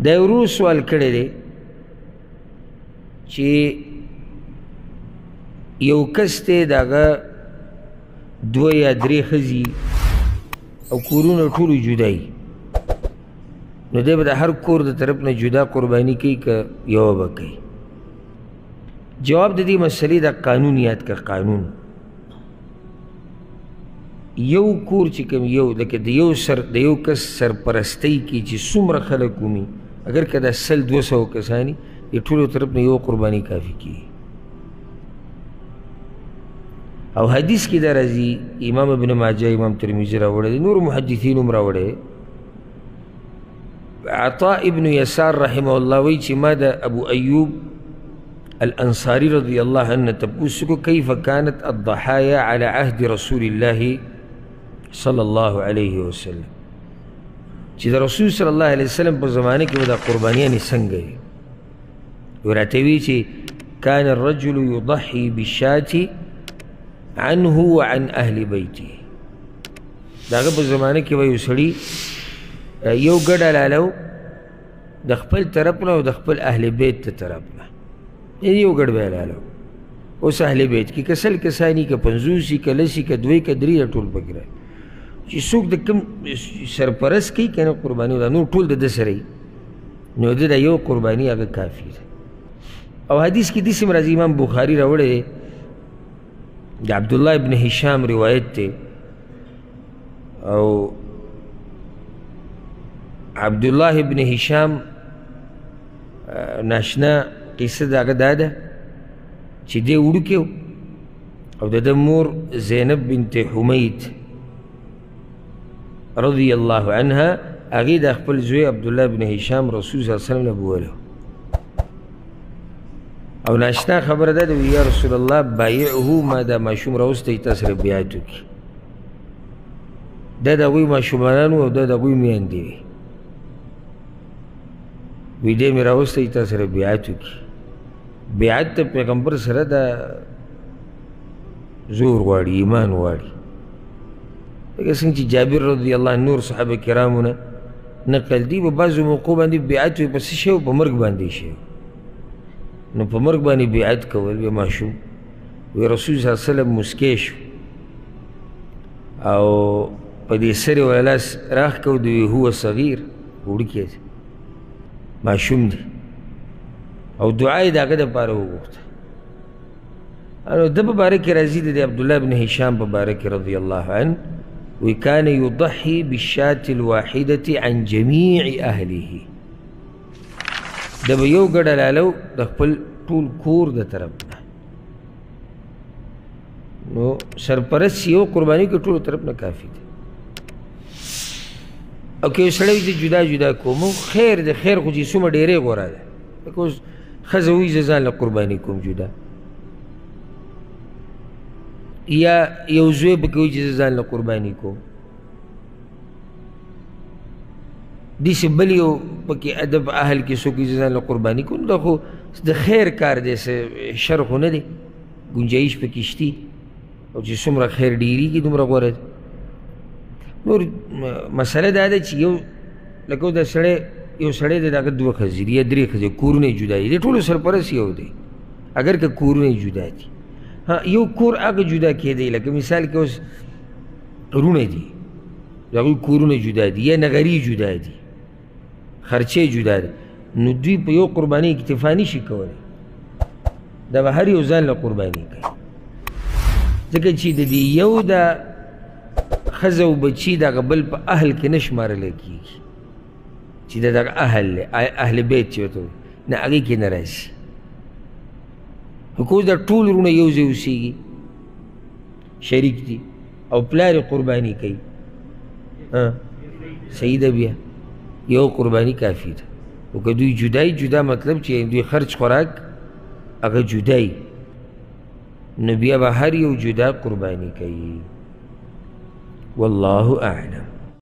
دا یو ورور سوال کړی دی چې یو کس دی د هغه 2 یا 3 ښځې او کورونه ټولو جدا وي نو دی به د هر کور د طرف نه جدا قرباني کوي که یوه به کوي جواب د دې مسلې د قانون یاد که قانون یو کور چې کوم یو لکه د یو کس سرپرستی کې چې څومره خلک ومي اگر که دا 100-200 کسانی د ټولو طرف نه یو قرباني کافي کېږي او حدیث کې دا راځي امام ابن ماجه امام ترمذي راوړی دی نور محدثین هم راوړی عطاء ابن يسار رحمه الله وی چې ما د ابو ایوب الانصاري رضی الله عنه تپوس کو کیف كانت الضحايا على عهد رسول الله صلی الله علیه وسلم چې د رسول صلی الله علیه وسلم په زمانه کې به دا قربانیانې څنګه وي راته وی چې كان الرجل يضحي بالشاة عنه وعن اهل بیته د هغه په زمانه کې به یو سړي یو ګډ حلالو د خپل طرف نه او د خپل اهل بیت ته طرف نه یو ګډ به حلالو اوس اهل بیت کې که 100 کسانی که 50 که 100 که 2 که 3 ټول پکې راځي چې څوک د کوم سرپرست کوي که نه قرباني دا نور ټول د ده سره وي نو د یو قرباني هغه کافي ده او حدیث کې داسې راځي امام بخاري راوړی دی د عبدالله ابن هشام روایت دی او عبدالله ابن هشام ناشنا قصه د هغه دا ده چې دی وړوکی و او د ده مور زینب بنت حمید رضی الله عنها هغې د خپل زوی عبدالله ابن هشام رسول صلی الله علیه وسلم نه بوله او ناشنا خبره ده د یا رسول الله بایعه ما دا ماشوم راوستی تا سره بیعت وکړي دا د هغوی ماشومانان او دا د هغوی میندې وي وی دی مې راوستی تا سره بیعت وکړي بیعت د پیغمبر سره د زور غواړي ایمان غواړي لکه څنګه چې جابر رضی الله عنه نور صحابه کرامو نه نقل دي په بعضو موقعو باندې بیعت وي په څه شی په مرګ باندې شی نو په مرګ باندې بیعت کول بیا ماشوم وی رسول صلی الله علیه وسلم مسکی شو او په دې سر یې لاس راښکو د وی هو صغیر وړوکی دی ماشوم دی او دعا یې د هغه دپاره وغوښته نو ده په باره کې راځي د عبدالله بن هشام په باره کې رضی الله عنه وی کان یضحي بالشاة الواحدة عن جمیع اهله د به یو ګډ حلالو د خپل ټول کور د طرف نه نو سرپرست یو قرباني کې ټولو طرف نه کافي دی او که یو سړی چې جدا جدا کوم خیر د خیر خو چې څومره ډېرې غوره ده لکه اوس ښځه وایي زه ځان له قرباني کوم جدا یا یو زوی پکې وایي چې زه ځان له قرباني کوم داسې بل یو پکې ادب اهل کې څوک یې ځان له قرباني کوم دا خو د خیر کار دی شر خو نه دی ګنجایش پکې شتي او چې څومره خیر ډېرېږي دومره غوره دی نور مسله دا ده چې یو لکه دا سړی یو سړی دی د هغه 2 ښځې دي یا 3 ښځې کورونه یې جدا دي د ټولو سرپرست یو دی اگر که کورونه یې جدا دي یو کور هغه جدا کېدی لکه مثال کې اوس رونه دي د هغوی کورونه جدا دي یا نغري جدا دي خرچې جدا دي نو دوی په یو قربانۍ اکتفا نشي کولی دا به هر یو ځان له قرباني کوي ځکه چې د دې یو د ښځه او بچي دغه بل په اهل کې نه شمارلی کېږي چې د دغه اهل بیت چې ورته نه هغې کې نه راځي خو که اوس دا ټول وروڼه یو ځای اوسېږي شریک دي او پلار یې قرباني کوي صحیح ده بیا یو قرباني کافي ده او که دوی جدای جدا مطلب چې دوی خرچ خوراک هغه جدای نو بیا به هر یو جدا قرباني کوي والله اعلم